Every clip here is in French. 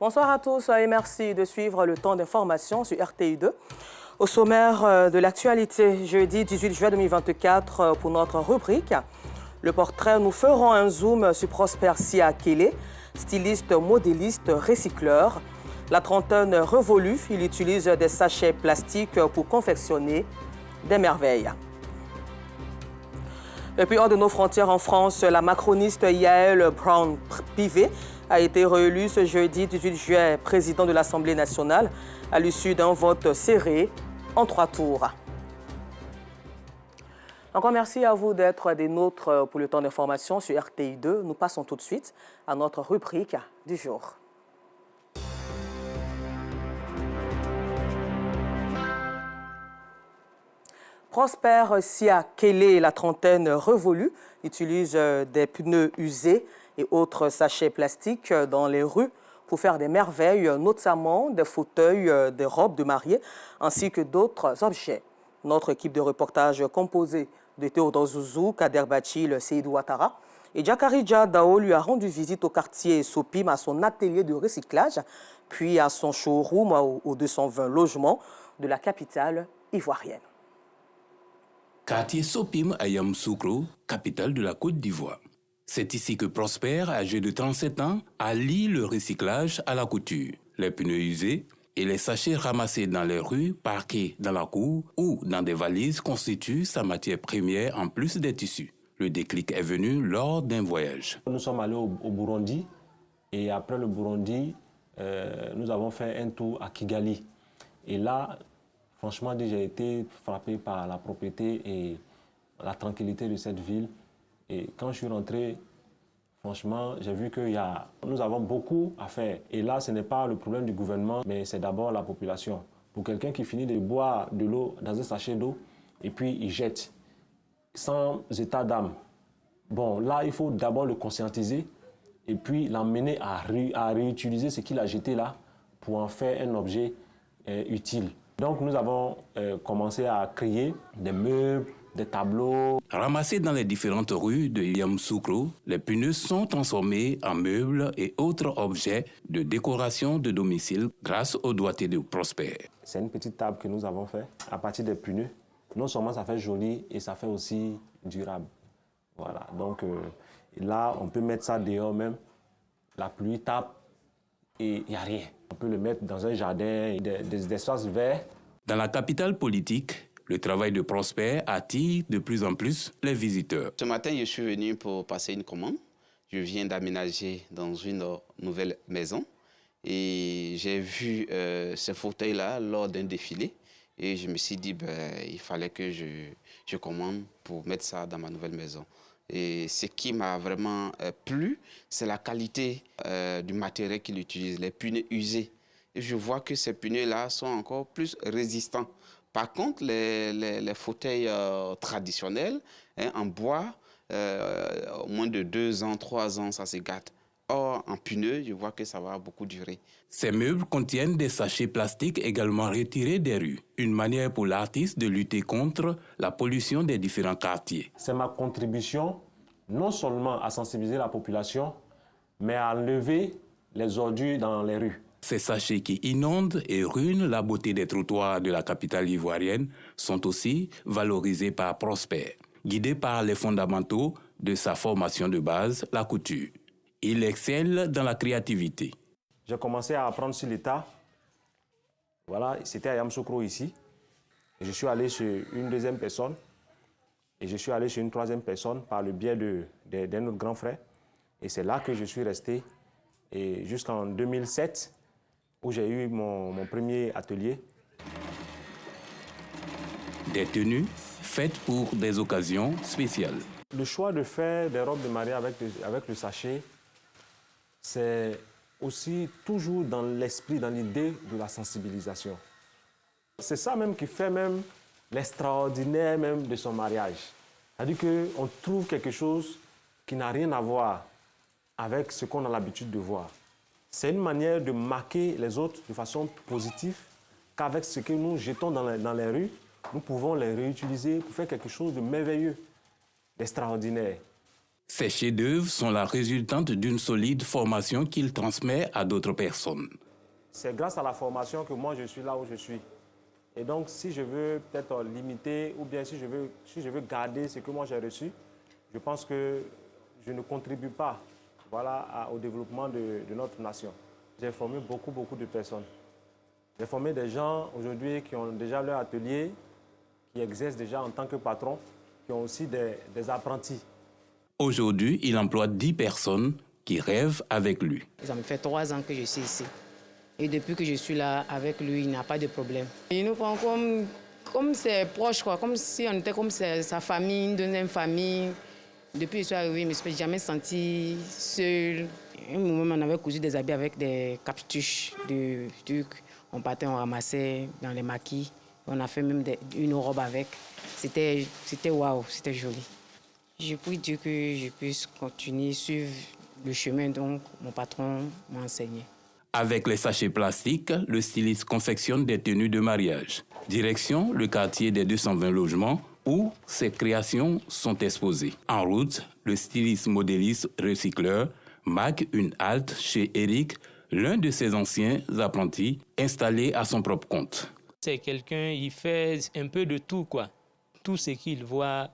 Bonsoir à tous et merci de suivre le temps d'information sur RTI2. Au sommaire de l'actualité, jeudi 18 juin 2024, pour notre rubrique, le portrait, nous ferons un zoom sur Prosper Siakele, styliste, modéliste, recycleur. La trentaine révolue, il utilise des sachets plastiques pour confectionner des merveilles. Et puis hors de nos frontières en France, la macroniste Yael Braun-Pivet a été réélue ce jeudi 18 juin président de l'Assemblée nationale à l'issue d'un vote serré en 3 tours. Encore merci à vous d'être des nôtres pour le temps d'information sur RTI2. Nous passons tout de suite à notre rubrique du jour. Prosper Siakele, la trentaine révolue, utilise des pneus usés et autres sachets plastiques dans les rues pour faire des merveilles, notamment des fauteuils, des robes de mariée, ainsi que d'autres objets. Notre équipe de reportage composée de Théodore Zouzou, Kader Bachil, Seydou Ouattara et Djakarija Dao lui a rendu visite au quartier Sopim, à son atelier de recyclage, puis à son showroom aux 220 logements de la capitale ivoirienne. Quartier Sopim à Yamoussoukro, capitale de la Côte d'Ivoire. C'est ici que Prosper, âgé de 37 ans, allie le recyclage à la couture. Les pneus usés et les sachets ramassés dans les rues, parqués dans la cour ou dans des valises constituent sa matière première en plus des tissus. Le déclic est venu lors d'un voyage. Nous sommes allés au Burundi et après le Burundi, nous avons fait un tour à Kigali. Et là, franchement, j'ai été frappé par la propreté et la tranquillité de cette ville. Et quand je suis rentré, franchement, j'ai vu que nous avons beaucoup à faire. Et là, ce n'est pas le problème du gouvernement, mais c'est d'abord la population. Pour quelqu'un qui finit de boire de l'eau dans un sachet d'eau, et puis il jette, sans état d'âme. Bon, là, il faut d'abord le conscientiser, et puis l'emmener à réutiliser ce qu'il a jeté là, pour en faire un objet utile. Donc, nous avons commencé à créer des meubles, des tableaux. Ramassés dans les différentes rues de Yamoussoukro, les pneus sont transformés en meubles et autres objets de décoration de domicile grâce au doigté de Prosper. C'est une petite table que nous avons faite à partir des pneus. Non seulement ça fait joli et ça fait aussi durable. Voilà, donc là, on peut mettre ça dehors même. La pluie tape et il n'y a rien. On peut le mettre dans un jardin, des espaces verts. Dans la capitale politique, le travail de Prosper attire de plus en plus les visiteurs. Ce matin, je suis venu pour passer une commande. Je viens d'aménager dans une nouvelle maison et j'ai vu ce fauteuil-là lors d'un défilé et je me suis dit il fallait que je commande pour mettre ça dans ma nouvelle maison. Et ce qui m'a vraiment plu, c'est la qualité du matériel qu'il utilise, les pneus usés. Et je vois que ces pneus-là sont encore plus résistants. Par contre, les fauteuils traditionnels, en bois, au moins de 2 ans, 3 ans, ça se gâte. Or, en pneus, je vois que ça va beaucoup durer. Ces meubles contiennent des sachets plastiques également retirés des rues. Une manière pour l'artiste de lutter contre la pollution des différents quartiers. C'est ma contribution, non seulement à sensibiliser la population, mais à enlever les ordures dans les rues. Ces sachets qui inondent et ruinent la beauté des trottoirs de la capitale ivoirienne sont aussi valorisés par Prosper, guidé par les fondamentaux de sa formation de base, la couture. Il excelle dans la créativité. J'ai commencé à apprendre sur l'État. Voilà, c'était à Yamoussoukro ici. Et je suis allé chez une deuxième personne. Et je suis allé chez une troisième personne par le biais d'un autre grand frère. Et c'est là que je suis resté jusqu'en 2007. Où j'ai eu mon premier atelier. Des tenues faites pour des occasions spéciales. Le choix de faire des robes de mariée avec le sachet, c'est aussi toujours dans l'esprit, dans l'idée de la sensibilisation. C'est ça même qui fait même l'extraordinaire même de son mariage. C'est-à-dire qu'on trouve quelque chose qui n'a rien à voir avec ce qu'on a l'habitude de voir. C'est une manière de marquer les autres de façon positive, qu'avec ce que nous jetons dans les rues, nous pouvons les réutiliser pour faire quelque chose de merveilleux, d'extraordinaire. Ces chefs-d'œuvre sont la résultante d'une solide formation qu'il transmet à d'autres personnes. C'est grâce à la formation que moi je suis là où je suis. Et donc si je veux peut-être limiter ou bien si je veux garder ce que moi j'ai reçu, je pense que je ne contribue pas au développement de notre nation. J'ai formé beaucoup de personnes. J'ai formé des gens aujourd'hui qui ont déjà leur atelier, qui exercent déjà en tant que patron, qui ont aussi des apprentis. Aujourd'hui, il emploie 10 personnes qui rêvent avec lui. Ça me fait 3 ans que je suis ici. Et depuis que je suis là avec lui, il n'y a pas de problème. Il nous prend comme ses proches, quoi, comme si on était comme sa famille, une deuxième famille. Depuis que je suis arrivée, je ne me suis jamais sentie seule. À un moment, on avait cousu des habits avec des captuches de trucs. On partait, on ramassait dans les maquis. On a fait même une robe avec. C'était waouh, c'était joli. Je prie Dieu que je puisse continuer, suivre le chemin dont mon patron m'a enseigné. Avec les sachets plastiques, le styliste confectionne des tenues de mariage. Direction le quartier des 220 logements où ses créations sont exposées. En route, le styliste modéliste recycleur marque une halte chez Eric, l'un de ses anciens apprentis installé à son propre compte. C'est quelqu'un, il fait un peu de tout, quoi. Tout ce qu'il voit,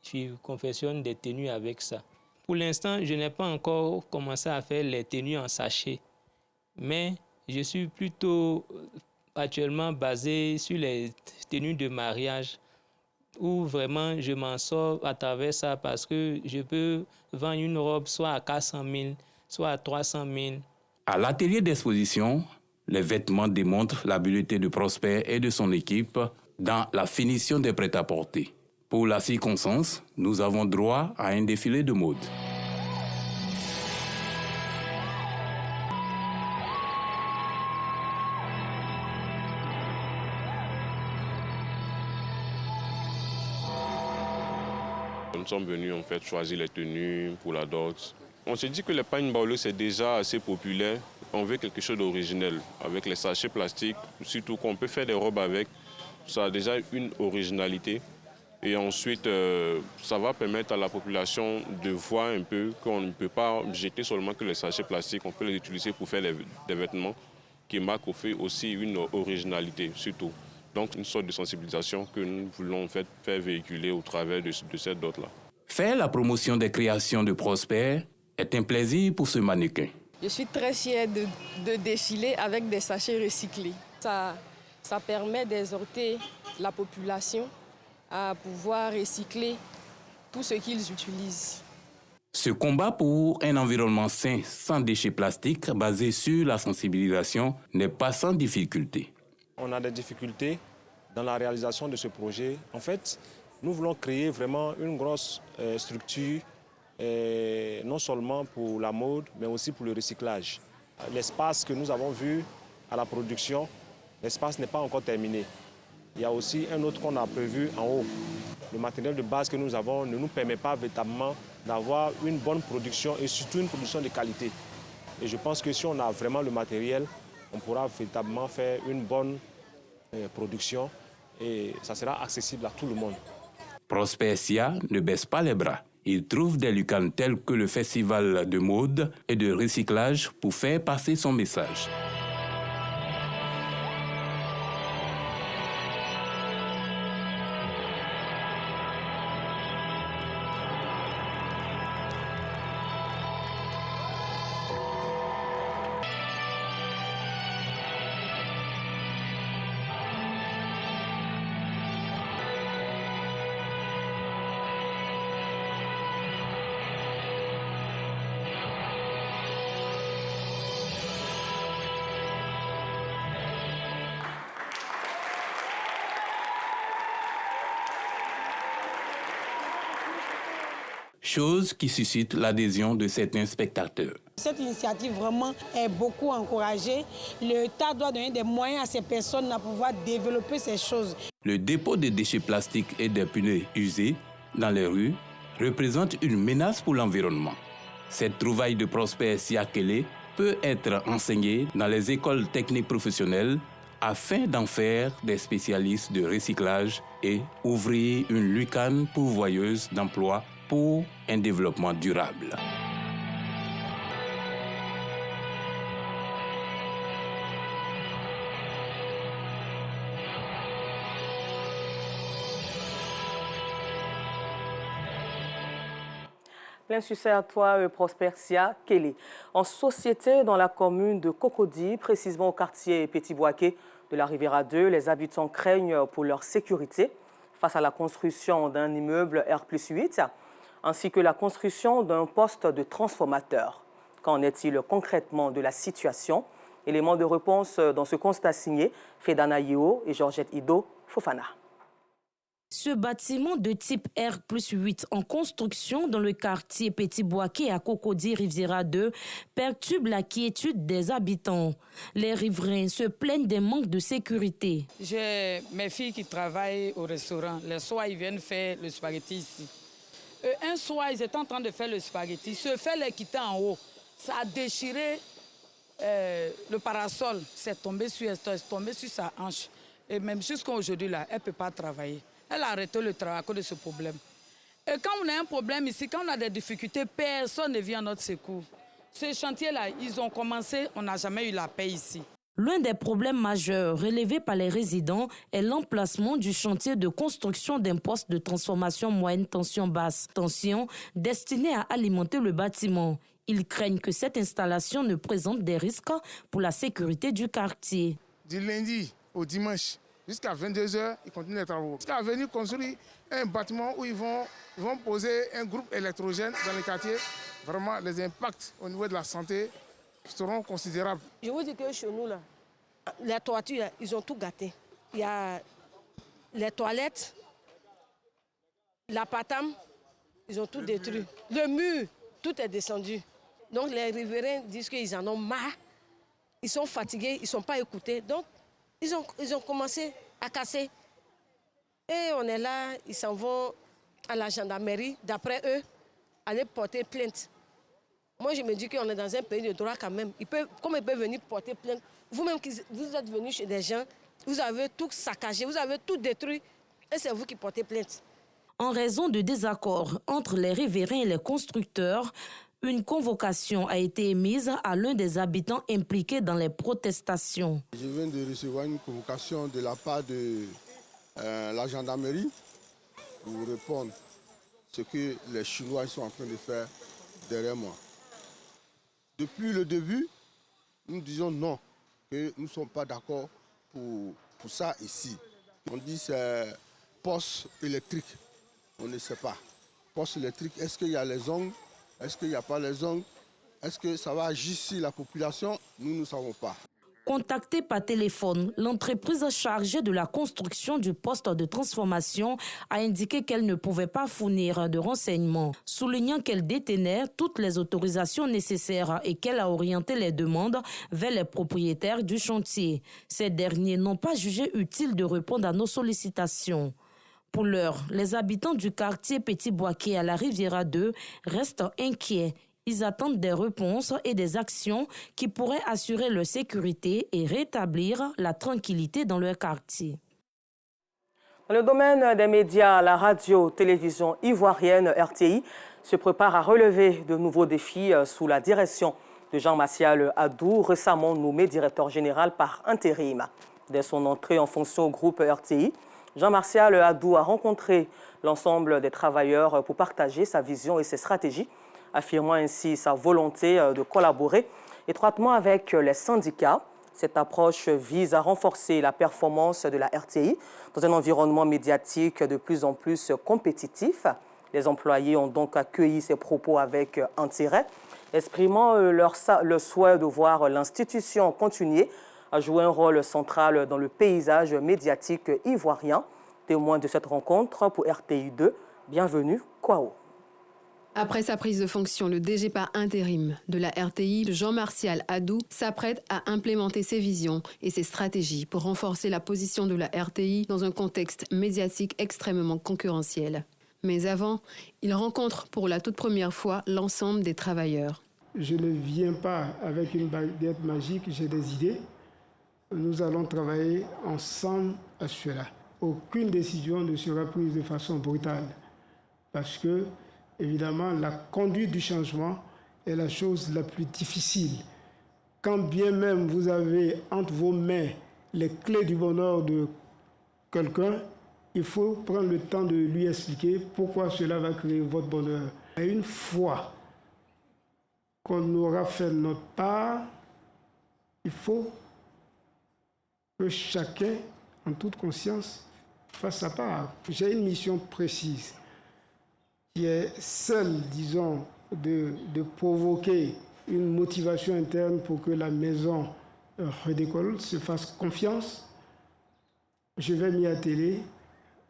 je confectionne des tenues avec ça. Pour l'instant, je n'ai pas encore commencé à faire les tenues en sachet. Mais je suis plutôt actuellement basé sur les tenues de mariage où vraiment je m'en sors à travers ça parce que je peux vendre une robe soit à 400 000, soit à 300 000. À l'atelier d'exposition, les vêtements démontrent l'habileté de Prosper et de son équipe dans la finition des prêt-à-porter. Pour la circonstance, nous avons droit à un défilé de mode. Nous sommes venus en fait choisir les tenues pour la dot. On s'est dit que les pagnes baoulées c'est déjà assez populaire. On veut quelque chose d'original avec les sachets plastiques, surtout qu'on peut faire des robes avec. Ça a déjà une originalité. Et ensuite, ça va permettre à la population de voir un peu qu'on ne peut pas jeter seulement que les sachets plastiques, on peut les utiliser pour faire des vêtements qui marquent aussi une originalité surtout. Donc une sorte de sensibilisation que nous voulons en fait faire véhiculer au travers de cette dot-là. Faire la promotion des créations de Prosper est un plaisir pour ce mannequin. Je suis très fière de défiler avec des sachets recyclés. Ça permet d'exhorter la population à pouvoir recycler tout ce qu'ils utilisent. Ce combat pour un environnement sain sans déchets plastiques basé sur la sensibilisation n'est pas sans difficulté. On a des difficultés dans la réalisation de ce projet. En fait, nous voulons créer vraiment une grosse structure, non seulement pour la mode, mais aussi pour le recyclage. L'espace que nous avons vu à la production, l'espace n'est pas encore terminé. Il y a aussi un autre qu'on a prévu en haut. Le matériel de base que nous avons ne nous permet pas véritablement d'avoir une bonne production et surtout une production de qualité. Et je pense que si on a vraiment le matériel, on pourra véritablement faire une bonne production et ça sera accessible à tout le monde. Prosper Sia ne baisse pas les bras. Il trouve des lucanes tels que le festival de mode et de recyclage pour faire passer son message. Chose qui suscite l'adhésion de certains spectateurs. Cette initiative vraiment est beaucoup encouragée. L'État doit donner des moyens à ces personnes pour pouvoir développer ces choses. Le dépôt de déchets plastiques et des pneus usés dans les rues représente une menace pour l'environnement. Cette trouvaille de Prosper Siakele peut être enseignée dans les écoles techniques professionnelles afin d'en faire des spécialistes de recyclage et ouvrir une lucane pourvoyeuse d'emplois pour un développement durable. Plein succès à toi, Prosper Sia Kelly. En société, dans la commune de Cocody, précisément au quartier Petit-Boaké de la Riviera 2, les habitants craignent pour leur sécurité face à la construction d'un immeuble R+8, ainsi que la construction d'un poste de transformateur. Qu'en est-il concrètement de la situation? Élément de réponse dans ce constat signé Fedana Yeo et Georgette Ido Fofana. Ce bâtiment de type R+8 en construction dans le quartier Petit-Boaké à Cocody Riviera 2 perturbe la quiétude des habitants. Les riverains se plaignent des manques de sécurité. J'ai mes filles qui travaillent au restaurant. Les soirs, ils viennent faire le spaghetti ici. Un soir, ils étaient en train de faire le spaghetti. Ce fait les quitter en haut. Ça a déchiré le parasol. C'est tombé sur sa hanche. Et même jusqu'à aujourd'hui, là, elle ne peut pas travailler. Elle a arrêté le travail à cause de ce problème. Et quand on a un problème ici, quand on a des difficultés, personne ne vient à notre secours. Ce chantier-là, ils ont commencé, on n'a jamais eu la paix ici. L'un des problèmes majeurs relevés par les résidents est l'emplacement du chantier de construction d'un poste de transformation moyenne tension-basse tension destiné à alimenter le bâtiment. Ils craignent que cette installation ne présente des risques pour la sécurité du quartier. Du lundi au dimanche, jusqu'à 22h, ils continuent les travaux. Jusqu'à venir construire un bâtiment où ils vont poser un groupe électrogène dans le quartier. Vraiment, les impacts au niveau de la santé seront considérables. Je vous dis que chez nous, là, les toitures, là, ils ont tout gâté. Il y a les toilettes, la patame, ils ont tout détruit. Le mur, tout est descendu. Donc les riverains disent qu'ils en ont marre. Ils sont fatigués, ils ne sont pas écoutés. Donc, ils ont commencé à casser. Et on est là, ils s'en vont à la gendarmerie, d'après eux, aller porter plainte. Moi, je me dis qu'on est dans un pays de droit quand même. Comme ils peuvent venir porter plainte, vous-même, vous êtes venus chez des gens, vous avez tout saccagé, vous avez tout détruit, et c'est vous qui portez plainte. En raison de désaccords entre les riverains et les constructeurs, une convocation a été émise à l'un des habitants impliqués dans les protestations. Je viens de recevoir une convocation de la part de la gendarmerie pour répondre à ce que les Chinois sont en train de faire derrière moi. Depuis le début, nous disons non, que nous ne sommes pas d'accord pour ça ici. On dit que c'est poste électrique, on ne sait pas. Poste électrique, est-ce qu'il y a les ongles? Est-ce qu'il n'y a pas les ongles? Est-ce que ça va agir sur la population? Nous ne savons pas. Contactée par téléphone, l'entreprise chargée de la construction du poste de transformation a indiqué qu'elle ne pouvait pas fournir de renseignements, soulignant qu'elle détenait toutes les autorisations nécessaires et qu'elle a orienté les demandes vers les propriétaires du chantier. Ces derniers n'ont pas jugé utile de répondre à nos sollicitations. Pour l'heure, les habitants du quartier Petit-Boaké à la Riviera 2 restent inquiets. Ils attendent des réponses et des actions qui pourraient assurer leur sécurité et rétablir la tranquillité dans leur quartier. Dans le domaine des médias, la radio-télévision ivoirienne RTI se prépare à relever de nouveaux défis sous la direction de Jean-Martial Adou, récemment nommé directeur général par intérim. Dès son entrée en fonction au groupe RTI, Jean-Martial Adou a rencontré l'ensemble des travailleurs pour partager sa vision et ses stratégies, affirmant ainsi sa volonté de collaborer étroitement avec les syndicats. Cette approche vise à renforcer la performance de la RTI dans un environnement médiatique de plus en plus compétitif. Les employés ont donc accueilli ces propos avec intérêt, exprimant le souhait de voir l'institution continuer à jouer un rôle central dans le paysage médiatique ivoirien. Témoin de cette rencontre pour RTI 2, bienvenue, Kwao. Après sa prise de fonction, le DG par intérim de la RTI, Jean-Martial Adou, s'apprête à implémenter ses visions et ses stratégies pour renforcer la position de la RTI dans un contexte médiatique extrêmement concurrentiel. Mais avant, il rencontre pour la toute première fois l'ensemble des travailleurs. Je ne viens pas avec une baguette magique, j'ai des idées. Nous allons travailler ensemble à cela. Aucune décision ne sera prise de façon brutale parce que évidemment, la conduite du changement est la chose la plus difficile. Quand bien même vous avez entre vos mains les clés du bonheur de quelqu'un, il faut prendre le temps de lui expliquer pourquoi cela va créer votre bonheur. Et une fois qu'on aura fait notre part, il faut que chacun, en toute conscience, fasse sa part. J'ai une mission précise qui est celle, disons, de provoquer une motivation interne pour que la maison redécolle, se fasse confiance. Je vais m'y atteler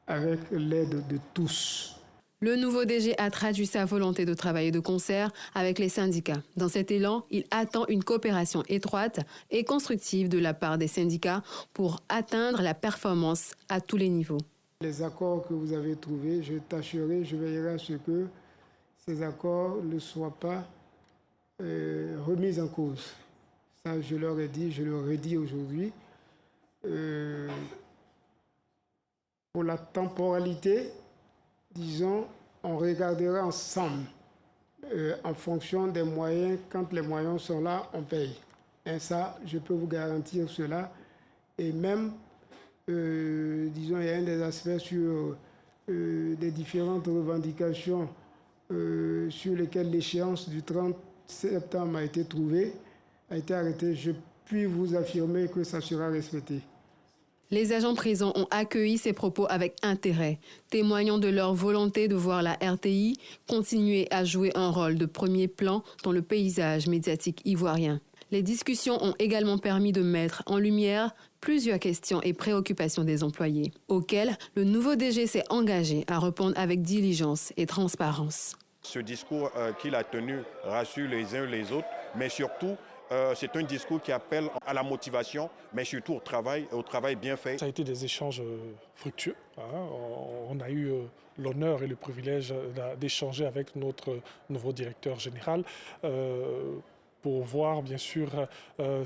avec l'aide de tous. Le nouveau DG a traduit sa volonté de travailler de concert avec les syndicats. Dans cet élan, il attend une coopération étroite et constructive de la part des syndicats pour atteindre la performance à tous les niveaux. Les accords que vous avez trouvés, je tâcherai, je veillerai à ce que ces accords ne soient pas remis en cause. Ça, je leur ai dit, je le redis aujourd'hui. Pour la temporalité, disons, on regardera ensemble en fonction des moyens. Quand les moyens sont là, on paye. Et ça, je peux vous garantir cela. Et même, disons, il y a un des aspects sur des différentes revendications sur lesquelles l'échéance du 30 septembre a été trouvée, a été arrêtée. Je puis vous affirmer que ça sera respecté. Les agents présents ont accueilli ces propos avec intérêt, témoignant de leur volonté de voir la RTI continuer à jouer un rôle de premier plan dans le paysage médiatique ivoirien. Les discussions ont également permis de mettre en lumière plusieurs questions et préoccupations des employés, auxquelles le nouveau DG s'est engagé à répondre avec diligence et transparence. Ce discours qu'il a tenu rassure les uns les autres, mais surtout, c'est un discours qui appelle à la motivation, mais surtout au travail bien fait. Ça a été des échanges fructueux. On a eu l'honneur et le privilège d'échanger avec notre nouveau directeur général pour voir bien sûr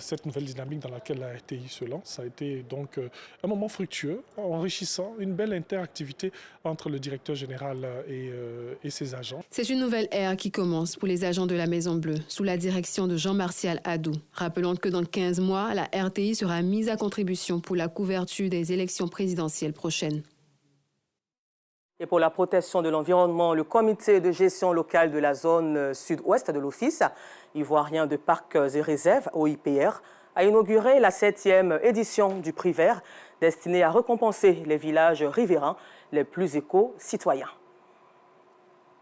cette nouvelle dynamique dans laquelle la RTI se lance. Ça a été donc un moment fructueux, enrichissant, une belle interactivité entre le directeur général et ses agents. C'est une nouvelle ère qui commence pour les agents de la Maison Bleue, sous la direction de Jean-Martial Adou. Rappelons que dans 15 mois, la RTI sera mise à contribution pour la couverture des élections présidentielles prochaines. Et pour la protection de l'environnement, le comité de gestion locale de la zone sud-ouest de l'Office ivoirien de parcs et réserves, OIPR, a inauguré la 7e édition du prix vert destiné à récompenser les villages riverains les plus éco-citoyens.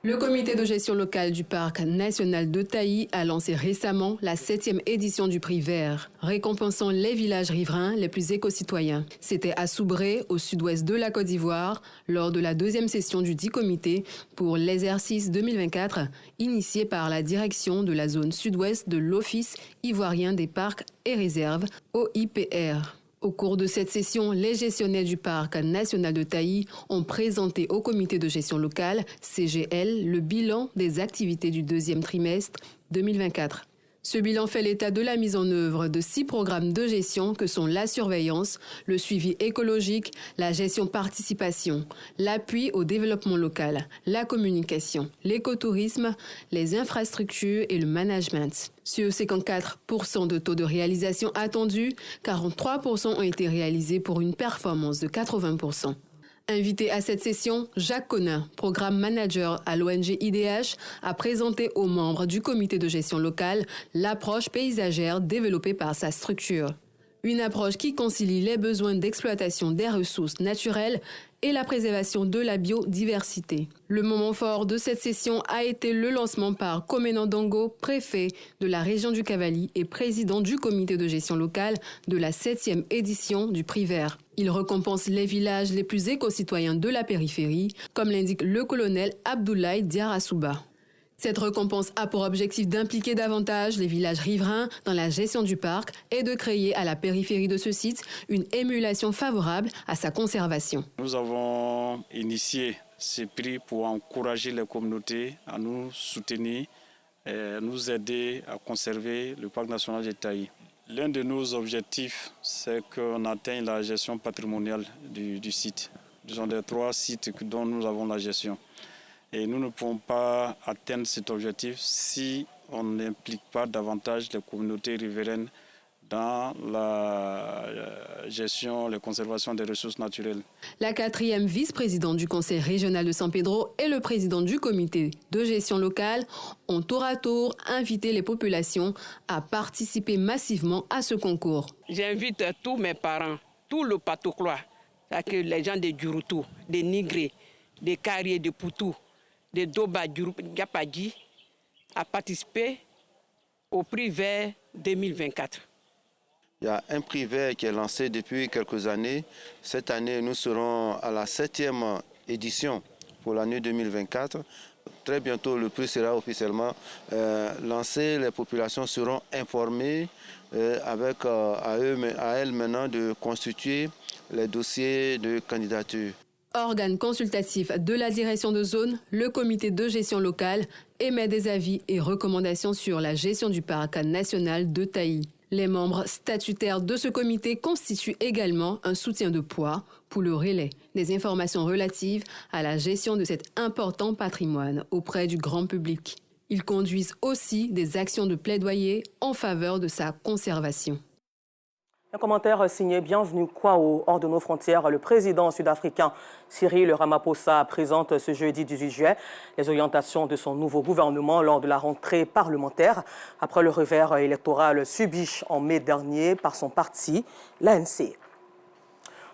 Le comité de gestion locale du parc national de Taï a lancé récemment la 7e édition du prix vert, récompensant les villages riverains les plus éco-citoyens. C'était à Soubré, au sud-ouest de la Côte d'Ivoire, lors de la 2e session du dit comité pour l'exercice 2024, initié par la direction de la zone sud-ouest de l'Office ivoirien des parcs et réserves, OIPR. Au cours de cette session, les gestionnaires du parc national de Taï ont présenté au comité de gestion locale, CGL, le bilan des activités du 2e trimestre 2024. Ce bilan fait l'état de la mise en œuvre de 6 programmes de gestion que sont la surveillance, le suivi écologique, la gestion participation, l'appui au développement local, la communication, l'écotourisme, les infrastructures et le management. Sur 54% de taux de réalisation attendus, 43% ont été réalisés pour une performance de 80%. Invité à cette session, Jacques Conin, programme manager à l'ONG IDH, a présenté aux membres du comité de gestion locale l'approche paysagère développée par sa structure. Une approche qui concilie les besoins d'exploitation des ressources naturelles et la préservation de la biodiversité. Le moment fort de cette session a été le lancement par Comenan Dango, préfet de la région du Cavali et président du comité de gestion locale de la 7e édition du prix vert. Il récompense les villages les plus éco-citoyens de la périphérie, comme l'indique le colonel Abdoulaye Diarasouba. Cette récompense a pour objectif d'impliquer davantage les villages riverains dans la gestion du parc et de créer à la périphérie de ce site une émulation favorable à sa conservation. Nous avons initié ce prix pour encourager les communautés à nous soutenir et nous aider à conserver le parc national de Taï. L'un de nos objectifs, c'est qu'on atteigne la gestion patrimoniale du site. Ce sont des 3 sites dont nous avons la gestion. Et nous ne pouvons pas atteindre cet objectif si on n'implique pas davantage les communautés riveraines dans la gestion, la conservation des ressources naturelles. La 4e vice-présidente du Conseil régional de San Pedro et le président du comité de gestion locale ont tour à tour invité les populations à participer massivement à ce concours. J'invite tous mes parents, tout le Patokloa, les gens de Djurutu, des Nigré, des Carriers, de Poutou, des Doba, Gapadji, à participer au prix vert 2024. Il y a un prix vert qui est lancé depuis quelques années. Cette année, nous serons à la 7e édition pour l'année 2024. Très bientôt, le prix sera officiellement lancé. Les populations seront informées avec à elles maintenant de constituer les dossiers de candidature. Organe consultatif de la direction de zone, le comité de gestion locale émet des avis et recommandations sur la gestion du parc national de Taï. Les membres statutaires de ce comité constituent également un soutien de poids pour le relais des informations relatives à la gestion de cet important patrimoine auprès du grand public. Ils conduisent aussi des actions de plaidoyer en faveur de sa conservation. Un commentaire signé Bienvenue Kwao, hors de nos frontières. Le président sud-africain Cyril Ramaphosa présente ce jeudi 18 juillet les orientations de son nouveau gouvernement lors de la rentrée parlementaire, après le revers électoral subi en mai dernier par son parti, l'ANC.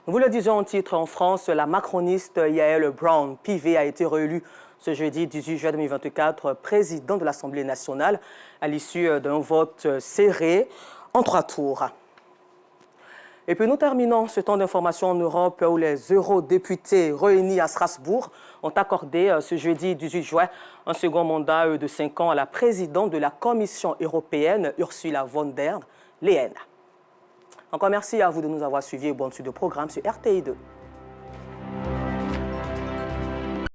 Nous vous le disions en titre, en France, la macroniste Yael Braun-Pivet a été réélue ce jeudi 18 juillet 2024 président de l'Assemblée nationale à l'issue d'un vote serré en 3 tours. Et puis nous terminons ce temps d'information en Europe où les eurodéputés réunis à Strasbourg ont accordé ce jeudi 18 juin un second mandat de 5 ans à la présidente de la Commission européenne, Ursula von der Leyen. Encore merci à vous de nous avoir suivis et bonne suite de programme sur RTI2.